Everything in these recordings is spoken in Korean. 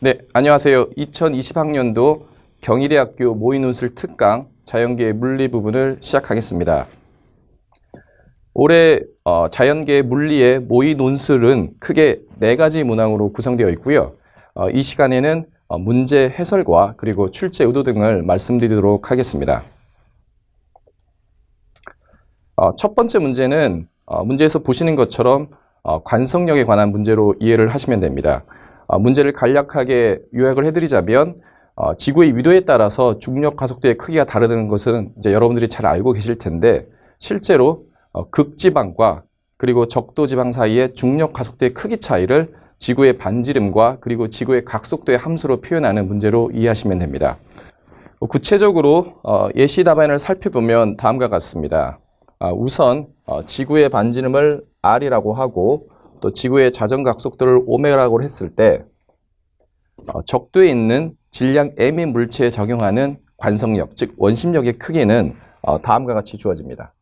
네, 안녕하세요. 2020학년도 경희대학교 모의논술 특강 자연계의 물리 부분을 시작하겠습니다. 올해 자연계의 물리의 모의논술은 크게 4가지 문항으로 구성되어 있고요. 이 시간에는 문제 해설과 그리고 출제 의도 등을 말씀드리도록 하겠습니다. 첫 번째 문제는 문제에서 보시는 것처럼 관성력에 관한 문제로 이해를 하시면 됩니다. 문제를 간략하게 요약을 해드리자면 지구의 위도에 따라서 중력 가속도의 크기가 다르다는 것은 이제 여러분들이 잘 알고 계실 텐데 실제로 극지방과 그리고 적도지방 사이의 중력 가속도의 크기 차이를 지구의 반지름과 그리고 지구의 각속도의 함수로 표현하는 문제로 이해하시면 됩니다. 구체적으로 예시 답안을 살펴보면 다음과 같습니다. 우선 지구의 반지름을 R이라고 하고 또 지구의 자전각속도를 오메가라고 했을 때 적도에 있는 질량 M의 물체에 적용하는 관성력, 즉 원심력의 크기는 다음과 같이 주어집니다.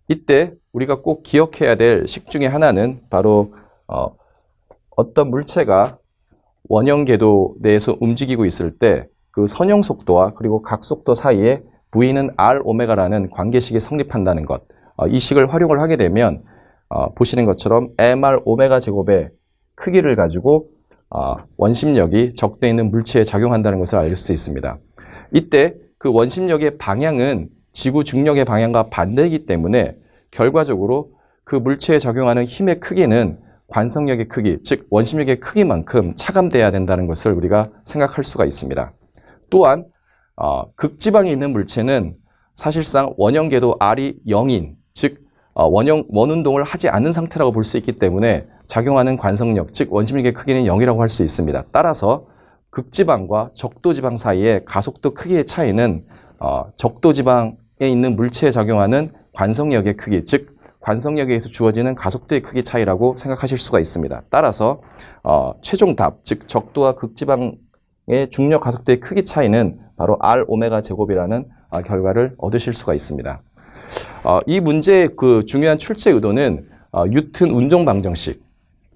이때 우리가 꼭 기억해야 될 식 중에 하나는 바로 어떤 물체가 원형 궤도 내에서 움직이고 있을 때 그 선형 속도와 그리고 각속도 사이에 V는 R 오메가라는 관계식이 성립한다는 것. 이 식을 활용을 하게 되면 보시는 것처럼 mR 오메가 제곱의 크기를 가지고 원심력이 적도에 있는 물체에 작용한다는 것을 알 수 있습니다. 이때 그 원심력의 방향은 지구 중력의 방향과 반대이기 때문에 결과적으로 그 물체에 적용하는 힘의 크기는 관성력의 크기, 즉 원심력의 크기만큼 차감돼야 된다는 것을 우리가 생각할 수가 있습니다. 또한 극지방에 있는 물체는 사실상 원형 궤도 R이 0인, 즉 원운동을 하지 않는 상태라고 볼 수 있기 때문에 작용하는 관성력, 즉 원심력의 크기는 0이라고 할 수 있습니다. 따라서 극지방과 적도지방 사이의 가속도 크기의 차이는 적도지방에 있는 물체에 작용하는 관성력의 크기, 즉 관성력에 의해서 주어지는 가속도의 크기 차이라고 생각하실 수가 있습니다. 따라서 최종 답, 즉 적도와 극지방의 중력 가속도의 크기 차이는 바로 R 오메가 제곱이라는 결과를 얻으실 수가 있습니다. 이 문제의 그 중요한 출제 의도는 뉴턴 운동 방정식.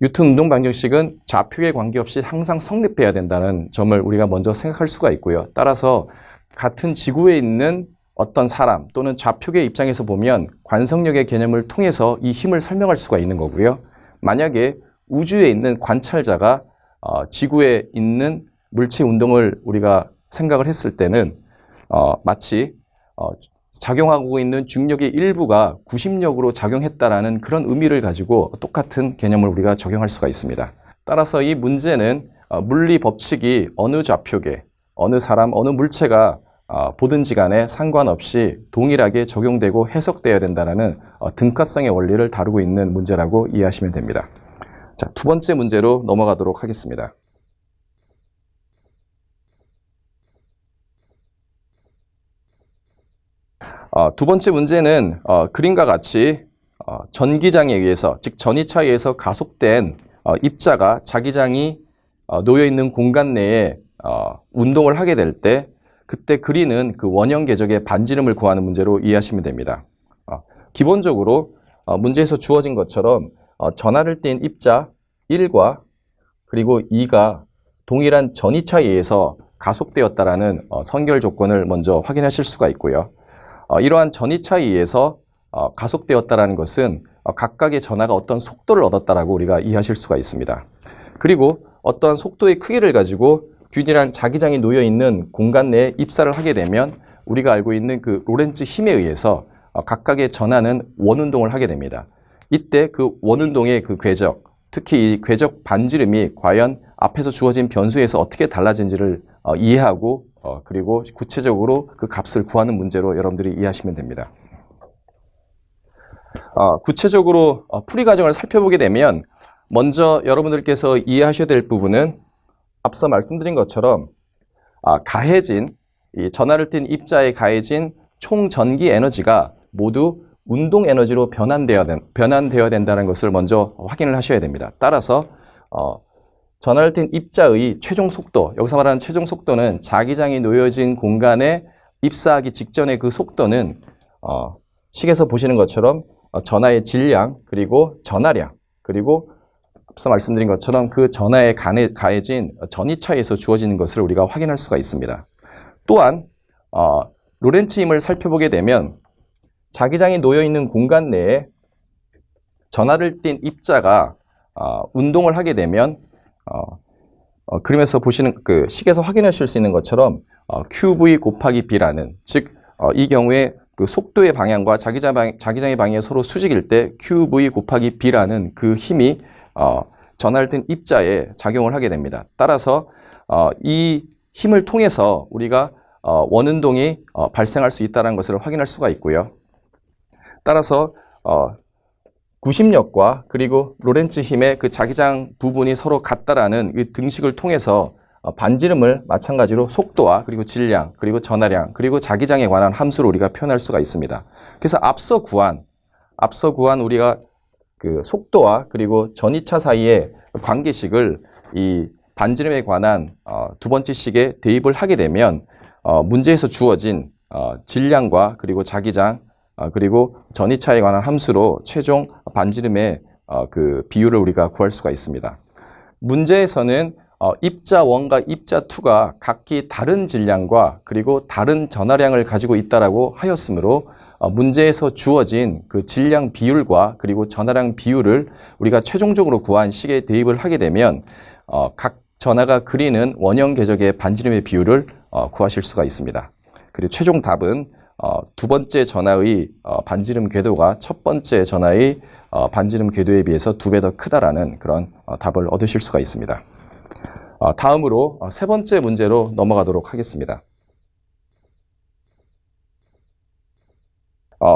뉴턴 운동 방정식은 좌표에 관계없이 항상 성립해야 된다는 점을 우리가 먼저 생각할 수가 있고요. 따라서 같은 지구에 있는 어떤 사람 또는 좌표계의 입장에서 보면 관성력의 개념을 통해서 이 힘을 설명할 수가 있는 거고요. 만약에 우주에 있는 관찰자가 지구에 있는 물체 운동을 우리가 생각을 했을 때는 마치 작용하고 있는 중력의 일부가 구심력으로 작용했다라는 그런 의미를 가지고 똑같은 개념을 우리가 적용할 수가 있습니다. 따라서 이 문제는 물리 법칙이 어느 좌표계, 어느 사람, 어느 물체가 보든지 간에 상관없이 동일하게 적용되고 해석되어야 된다는 등가성의 원리를 다루고 있는 문제라고 이해하시면 됩니다. 자, 두 번째 문제로 넘어가도록 하겠습니다. 두 번째 문제는 그림과 같이 전기장에 의해서, 즉 전이차에 의해서 가속된 입자가 자기장이 놓여있는 공간 내에 운동을 하게 될 때 그때 그리는 그 원형 궤적의 반지름을 구하는 문제로 이해하시면 됩니다. 기본적으로 문제에서 주어진 것처럼 전하를 띈 입자 1과 그리고 2가 동일한 전이차에 의해서 가속되었다라는 선결 조건을 먼저 확인하실 수가 있고요. 이러한 전이차에 의해서 가속되었다라는 것은 각각의 전하가 어떤 속도를 얻었다라고 우리가 이해하실 수가 있습니다. 그리고 어떠한 속도의 크기를 가지고 균일한 자기장이 놓여 있는 공간 내에 입사를 하게 되면 우리가 알고 있는 그 로렌츠 힘에 의해서 각각의 전하는 원운동을 하게 됩니다. 이때 그 원운동의 그 궤적, 특히 이 궤적 반지름이 과연 앞에서 주어진 변수에서 어떻게 달라진지를 이해하고 그리고 구체적으로 그 값을 구하는 문제로 여러분들이 이해하시면 됩니다. 구체적으로 풀이 과정을 살펴보게 되면 먼저 여러분들께서 이해하셔야 될 부분은 앞서 말씀드린 것처럼 가해진 이 전하를 띤 입자에 가해진 총 전기 에너지가 모두 운동 에너지로 변환되어야 된다는 것을 먼저 확인을 하셔야 됩니다. 따라서 전하를 띤 입자의 최종 속도, 여기서 말하는 최종 속도는 자기장이 놓여진 공간에 입사하기 직전의 그 속도는 식에서 보시는 것처럼 전하의 질량, 그리고 전하량, 그리고 앞서 말씀드린 것처럼 그 전하에 가해진 전이차에서 주어지는 것을 우리가 확인할 수가 있습니다. 또한 로렌츠 힘을 살펴보게 되면 자기장이 놓여있는 공간 내에 전하를 띤 입자가 운동을 하게 되면 그림에서 보시는 그 식에서 확인하실 수 있는 것처럼 QV 곱하기 B라는, 즉 이 경우에 그 속도의 방향과 자기장의 방향이 서로 수직일 때 QV 곱하기 B라는 그 힘이 전하를 띤 입자에 작용을 하게 됩니다. 따라서 이 힘을 통해서 우리가 원운동이 발생할 수 있다는 것을 확인할 수가 있고요. 따라서 구심력과 그리고 로렌츠 힘의 그 자기장 부분이 서로 같다라는 이 등식을 통해서 반지름을 마찬가지로 속도와 그리고 질량, 그리고 전하량, 그리고 자기장에 관한 함수로 우리가 표현할 수가 있습니다. 그래서 앞서 구한 우리가 그 속도와 그리고 전이차 사이의 관계식을 이 반지름에 관한 두 번째 식에 대입을 하게 되면 문제에서 주어진 질량과 그리고 자기장, 그리고 전이차에 관한 함수로 최종 반지름의 그 비율을 우리가 구할 수가 있습니다. 문제에서는 입자 1과 입자 2가 각기 다른 질량과 그리고 다른 전하량을 가지고 있다라고 하였으므로 문제에서 주어진 그 질량 비율과 그리고 전하량 비율을 우리가 최종적으로 구한 식에 대입을 하게 되면 각 전하가 그리는 원형 궤적의 반지름의 비율을 구하실 수가 있습니다. 그리고 최종 답은 두 번째 전하의 반지름 궤도가 첫 번째 전하의 반지름 궤도에 비해서 2배 더 크다라는 그런 답을 얻으실 수가 있습니다. 다음으로 세 번째 문제로 넘어가도록 하겠습니다.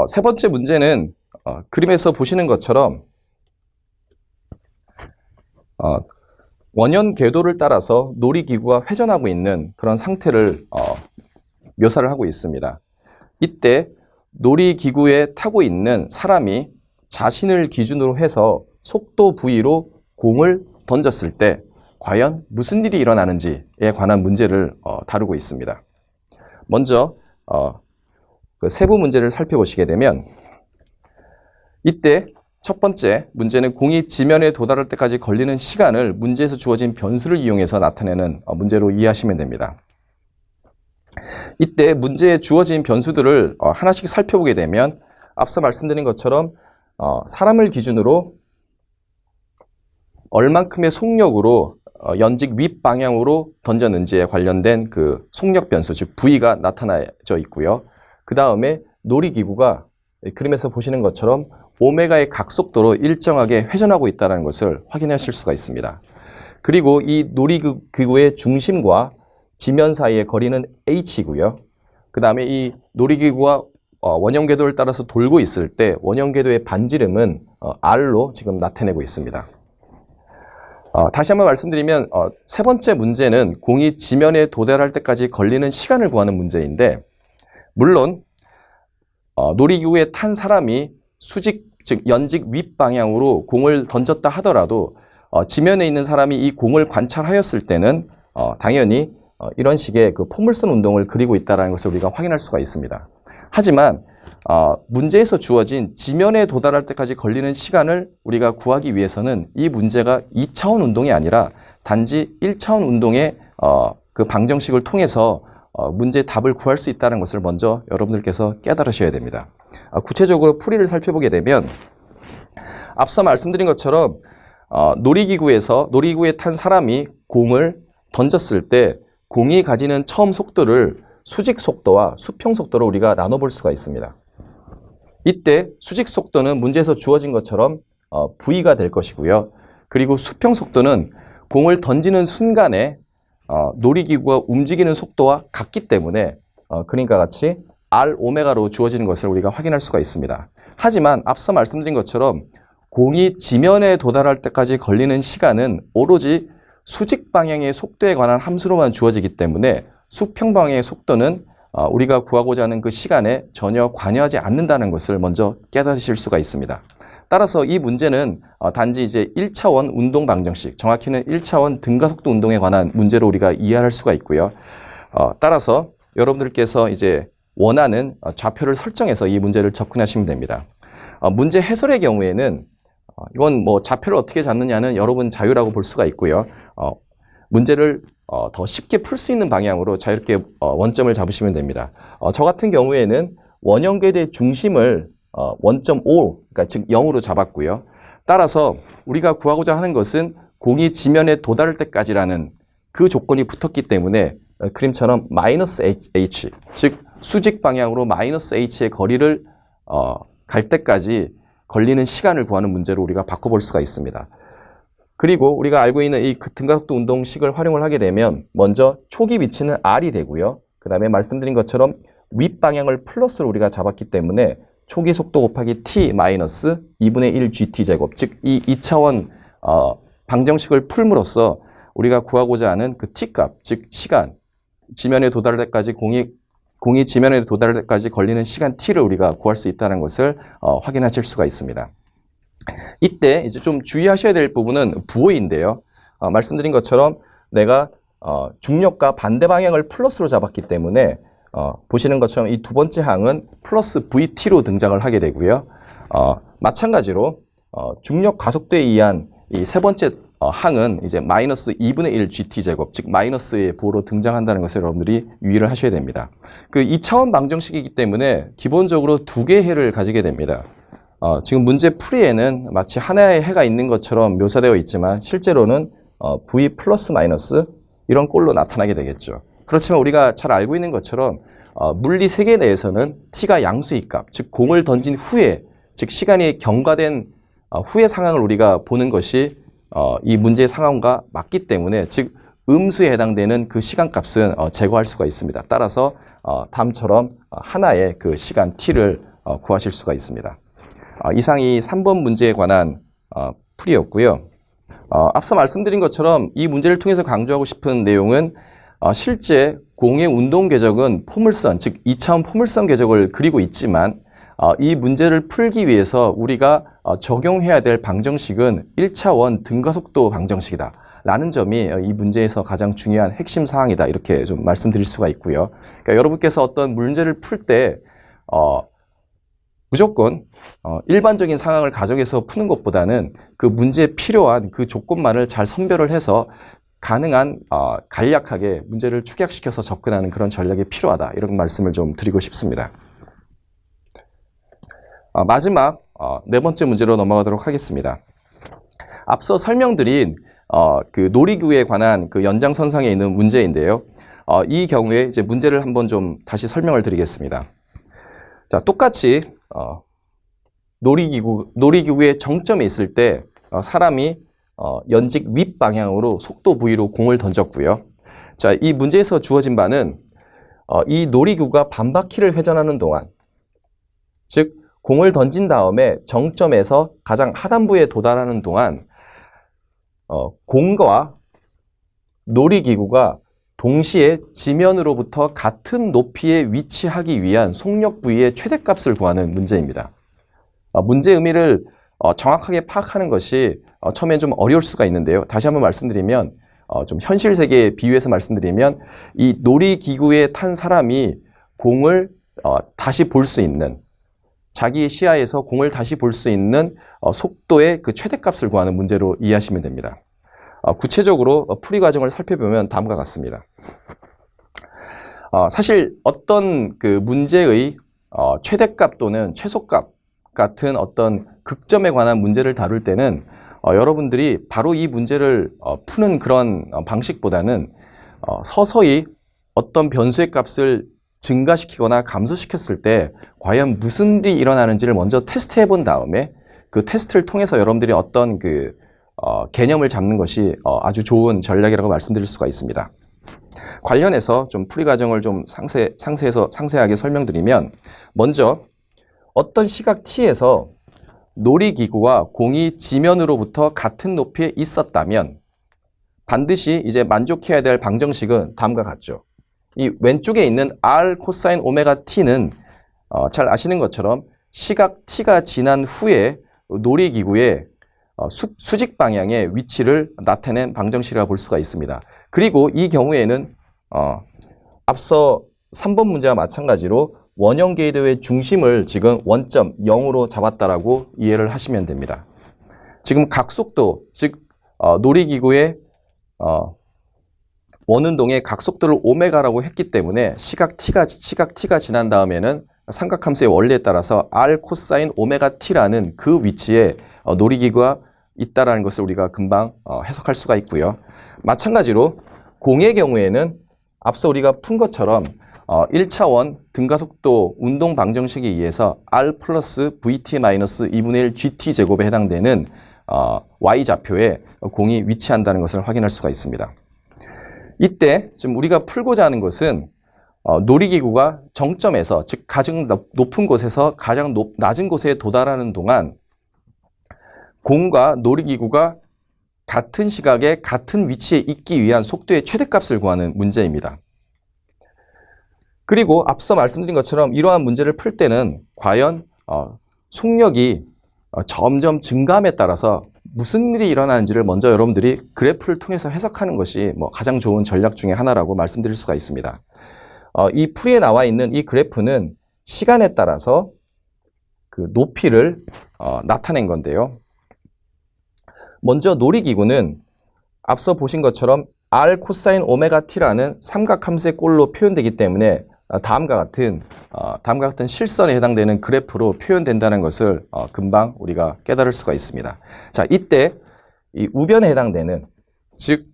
세 번째 문제는 그림에서 보시는 것처럼 원형 궤도를 따라서 놀이기구가 회전하고 있는 그런 상태를 묘사를 하고 있습니다. 이때 놀이기구에 타고 있는 사람이 자신을 기준으로 해서 속도 V로 공을 던졌을 때 과연 무슨 일이 일어나는지에 관한 문제를 다루고 있습니다. 먼저 그 세부 문제를 살펴보시게 되면 이때 첫 번째 문제는 공이 지면에 도달할 때까지 걸리는 시간을 문제에서 주어진 변수를 이용해서 나타내는 문제로 이해하시면 됩니다. 이때 문제에 주어진 변수들을 하나씩 살펴보게 되면 앞서 말씀드린 것처럼 사람을 기준으로 얼만큼의 속력으로 연직 윗방향으로 던졌는지에 관련된 그 속력 변수, 즉 V가 나타나져 있고요. 그 다음에 놀이기구가 그림에서 보시는 것처럼 오메가의 각속도로 일정하게 회전하고 있다는 것을 확인하실 수가 있습니다. 그리고 이 놀이기구의 중심과 지면 사이의 거리는 h이고요. 그 다음에 이 놀이기구가 원형 궤도를 따라서 돌고 있을 때 원형 궤도의 반지름은 r로 지금 나타내고 있습니다. 다시 한번 말씀드리면 세 번째 문제는 공이 지면에 도달할 때까지 걸리는 시간을 구하는 문제인데, 물론 놀이기구에 탄 사람이 수직, 즉 연직 윗방향으로 공을 던졌다 하더라도 지면에 있는 사람이 이 공을 관찰하였을 때는 당연히 이런 식의 그 포물선 운동을 그리고 있다는 것을 우리가 확인할 수가 있습니다. 하지만 문제에서 주어진 지면에 도달할 때까지 걸리는 시간을 우리가 구하기 위해서는 이 문제가 2차원 운동이 아니라 단지 1차원 운동의 그 방정식을 통해서 문제의 답을 구할 수 있다는 것을 먼저 여러분들께서 깨달으셔야 됩니다. 구체적으로 풀이를 살펴보게 되면 앞서 말씀드린 것처럼 놀이기구에 탄 사람이 공을 던졌을 때 공이 가지는 처음 속도를 수직 속도와 수평 속도로 우리가 나눠볼 수가 있습니다. 이때 수직 속도는 문제에서 주어진 것처럼 V가 될 것이고요. 그리고 수평 속도는 공을 던지는 순간에 놀이기구가 움직이는 속도와 같기 때문에 그림과 같이 R 오메가로 주어지는 것을 우리가 확인할 수가 있습니다. 하지만 앞서 말씀드린 것처럼 공이 지면에 도달할 때까지 걸리는 시간은 오로지 수직 방향의 속도에 관한 함수로만 주어지기 때문에 수평 방향의 속도는 우리가 구하고자 하는 그 시간에 전혀 관여하지 않는다는 것을 먼저 깨달으실 수가 있습니다. 따라서 이 문제는 단지 이제 1차원 운동 방정식, 정확히는 1차원 등가속도 운동에 관한 문제로 우리가 이해할 수가 있고요. 따라서 여러분들께서 이제 원하는 좌표를 설정해서 이 문제를 접근하시면 됩니다. 문제 해설의 경우에는 이건 뭐 좌표를 어떻게 잡느냐는 여러분 자유라고 볼 수가 있고요. 문제를 더 쉽게 풀 수 있는 방향으로 자유롭게 원점을 잡으시면 됩니다. 저 같은 경우에는 원형궤도의 중심을 원점 O, 그러니까 즉 0으로 잡았고요. 따라서 우리가 구하고자 하는 것은 공이 지면에 도달할 때까지라는 그 조건이 붙었기 때문에 그림처럼 마이너스 h, 즉 수직 방향으로 마이너스 h의 거리를 갈 때까지 걸리는 시간을 구하는 문제로 우리가 바꿔볼 수가 있습니다. 그리고 우리가 알고 있는 이 등가속도 운동식을 활용을 하게 되면 먼저 초기 위치는 r이 되고요. 그 다음에 말씀드린 것처럼 윗방향을 플러스로 우리가 잡았기 때문에 초기 속도 곱하기 t 마이너스 2분의 1 gt제곱, 즉 이 2차원 방정식을 풀므로써 우리가 구하고자 하는 그 t값, 즉 시간, 지면에 도달할 때까지 공이 지면에 도달할 때까지 걸리는 시간 t를 우리가 구할 수 있다는 것을 확인하실 수가 있습니다. 이때 이제 좀 주의하셔야 될 부분은 부호인데요. 말씀드린 것처럼 내가 중력과 반대 방향을 플러스로 잡았기 때문에 보시는 것처럼 이 두 번째 항은 플러스 vt로 등장을 하게 되고요. 마찬가지로 중력 가속도에 의한 이 세 번째 항은 이제 마이너스 2분의 1 gt제곱, 즉 마이너스의 부호로 등장한다는 것을 여러분들이 유의를 하셔야 됩니다. 그 2차원 방정식이기 때문에 기본적으로 두 개의 해를 가지게 됩니다. 지금 문제 풀이에는 마치 하나의 해가 있는 것처럼 묘사되어 있지만 실제로는 v 플러스 마이너스 이런 꼴로 나타나게 되겠죠. 그렇지만 우리가 잘 알고 있는 것처럼 물리 세계 내에서는 t가 양수의 값, 즉 공을 던진 후에, 즉 시간이 경과된 후의 상황을 우리가 보는 것이 이 문제의 상황과 맞기 때문에, 즉 음수에 해당되는 그 시간값은 제거할 수가 있습니다. 따라서 다음처럼 하나의 그 시간 t를 구하실 수가 있습니다. 이상이 3번 문제에 관한 풀이였고요. 앞서 말씀드린 것처럼 이 문제를 통해서 강조하고 싶은 내용은 실제 공의 운동 궤적은 포물선, 즉 2차원 포물선 궤적을 그리고 있지만 이 문제를 풀기 위해서 우리가 적용해야 될 방정식은 1차원 등가속도 방정식이다 라는 점이 이 문제에서 가장 중요한 핵심 사항이다, 이렇게 좀 말씀드릴 수가 있고요. 그러니까 여러분께서 어떤 문제를 풀 때 무조건 일반적인 상황을 가정해서 푸는 것보다는 그 문제에 필요한 그 조건만을 잘 선별을 해서 가능한 간략하게 문제를 축약시켜서 접근하는 그런 전략이 필요하다, 이런 말씀을 좀 드리고 싶습니다. 마지막 네 번째 문제로 넘어가도록 하겠습니다. 앞서 설명드린 그 놀이기구에 관한 그 연장선상에 있는 문제인데요. 이 경우에 이제 문제를 한번 좀 다시 설명을 드리겠습니다. 자, 똑같이 놀이기구의 정점에 있을 때 사람이 연직 윗방향으로 속도 v로 공을 던졌고요. 자, 이 문제에서 주어진 바는 이 놀이기구가 반바퀴를 회전하는 동안, 즉 공을 던진 다음에 정점에서 가장 하단부에 도달하는 동안 공과 놀이기구가 동시에 지면으로부터 같은 높이에 위치하기 위한 속력 부위의 최대값을 구하는 문제입니다. 문제의 의미를 정확하게 파악하는 것이 처음엔 좀 어려울 수가 있는데요. 다시 한번 말씀드리면, 좀 현실 세계에 비유해서 말씀드리면, 이 놀이기구에 탄 사람이 공을 다시 볼 수 있는, 자기 시야에서 공을 다시 볼 수 있는 속도의 그 최대값을 구하는 문제로 이해하시면 됩니다. 구체적으로 풀이 과정을 살펴보면 다음과 같습니다. 사실 어떤 그 문제의 최대값 또는 최소값 같은 어떤 극점에 관한 문제를 다룰 때는 여러분들이 바로 이 문제를 푸는 그런 방식보다는 서서히 어떤 변수의 값을 증가시키거나 감소시켰을 때 과연 무슨 일이 일어나는지를 먼저 테스트해 본 다음에 그 테스트를 통해서 여러분들이 어떤 그 개념을 잡는 것이 아주 좋은 전략이라고 말씀드릴 수가 있습니다. 관련해서 좀 풀이 과정을 좀 상세하게 설명드리면, 먼저 어떤 시각 t에서 놀이기구와 공이 지면으로부터 같은 높이에 있었다면 반드시 이제 만족해야 될 방정식은 다음과 같죠. 이 왼쪽에 있는 r 코사인 오메가 t는 잘 아시는 것처럼 시각 t가 지난 후에 놀이기구의 수직 방향의 위치를 나타낸 방정식이라고 볼 수가 있습니다. 그리고 이 경우에는 앞서 3번 문제와 마찬가지로 원형 궤도의 중심을 지금 원점 0으로 잡았다라고 이해를 하시면 됩니다. 지금 각속도, 즉 놀이기구의 원운동의 각속도를 오메가라고 했기 때문에 시각 t가 지난 다음에는 삼각함수의 원리에 따라서 r 코사인 오메가 t라는 그 위치에 놀이기구가 있다라는 것을 우리가 금방 해석할 수가 있고요. 마찬가지로 공의 경우에는 앞서 우리가 푼 것처럼 1차원 등가속도 운동 방정식에 의해서 r 플러스 vt 마이너스 2분의 1 gt 제곱에 해당되는 y좌표에 공이 위치한다는 것을 확인할 수가 있습니다. 이때 지금 우리가 풀고자 하는 것은 놀이기구가 정점에서, 즉 가장 높은 곳에서 가장 낮은 곳에 도달하는 동안 공과 놀이기구가 같은 시각에 같은 위치에 있기 위한 속도의 최대값을 구하는 문제입니다. 그리고 앞서 말씀드린 것처럼 이러한 문제를 풀 때는 과연 속력이 점점 증가함에 따라서 무슨 일이 일어나는지를 먼저 여러분들이 그래프를 통해서 해석하는 것이 가장 좋은 전략 중에 하나라고 말씀드릴 수가 있습니다. 이 풀이에 나와 있는 이 그래프는 시간에 따라서 그 높이를 나타낸 건데요. 먼저 놀이기구는 앞서 보신 것처럼 r 코사인 오메가 t라는 삼각함수의 꼴로 표현되기 때문에 다음과 같은 실선에 해당되는 그래프로 표현된다는 것을 금방 우리가 깨달을 수가 있습니다. 자, 이때 이 우변에 해당되는, 즉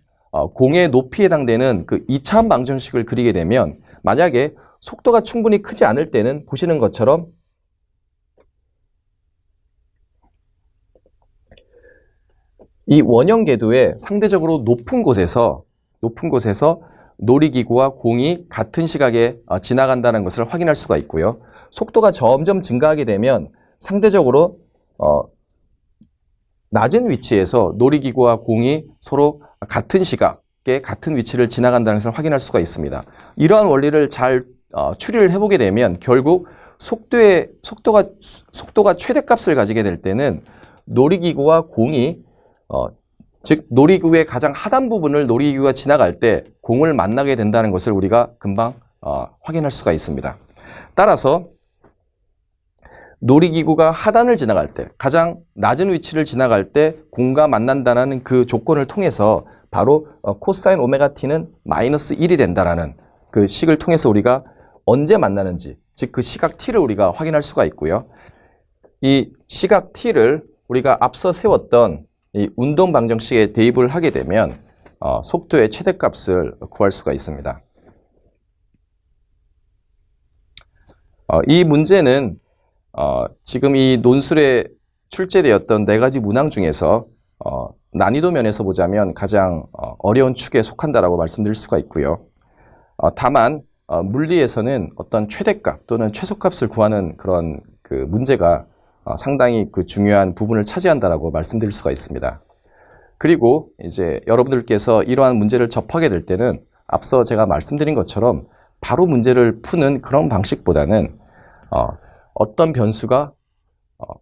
공의 높이에 해당되는 그 2차원 방정식을 그리게 되면 만약에 속도가 충분히 크지 않을 때는 보시는 것처럼 이 원형 궤도의 상대적으로 높은 곳에서 놀이기구와 공이 같은 시각에 지나간다는 것을 확인할 수가 있고요. 속도가 점점 증가하게 되면 상대적으로 낮은 위치에서 놀이기구와 공이 서로 같은 시각에 같은 위치를 지나간다는 것을 확인할 수가 있습니다. 이러한 원리를 잘 추리를 해보게 되면 결국 속도가 최대값을 가지게 될 때는 놀이기구와 공이 즉 놀이기구의 가장 하단 부분을 놀이기구가 지나갈 때 공을 만나게 된다는 것을 우리가 금방 확인할 수가 있습니다. 따라서 놀이기구가 하단을 지나갈 때, 가장 낮은 위치를 지나갈 때 공과 만난다는 그 조건을 통해서 바로 코사인 오메가 t는 마이너스 1이 된다라는 그 식을 통해서 우리가 언제 만나는지, 즉 그 시각 t를 우리가 확인할 수가 있고요. 이 시각 t를 우리가 앞서 세웠던 이 운동 방정식에 대입을 하게 되면 속도의 최대값을 구할 수가 있습니다. 이 문제는 지금 이 논술에 출제되었던 4가지 문항 중에서 난이도 면에서 보자면 가장 어려운 축에 속한다라고 말씀드릴 수가 있고요. 다만 물리에서는 어떤 최대값 또는 최소값을 구하는 그런 그 문제가 상당히 그 중요한 부분을 차지한다라고 말씀드릴 수가 있습니다. 그리고 이제 여러분들께서 이러한 문제를 접하게 될 때는 앞서 제가 말씀드린 것처럼 바로 문제를 푸는 그런 방식보다는 어떤 변수가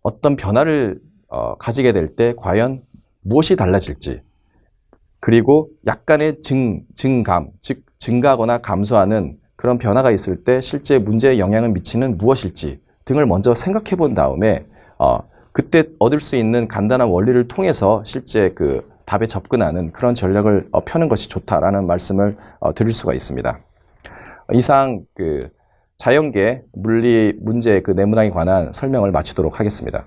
어떤 변화를 가지게 될 때 과연 무엇이 달라질지, 그리고 약간의 증감, 즉 증가하거나 감소하는 그런 변화가 있을 때 실제 문제에 영향을 미치는 무엇일지 등을 먼저 생각해 본 다음에 그때 얻을 수 있는 간단한 원리를 통해서 실제 그 답에 접근하는 그런 전략을 펴는 것이 좋다라는 말씀을 드릴 수가 있습니다. 이상 그 자연계 물리 문제 그 내문항에 관한 설명을 마치도록 하겠습니다.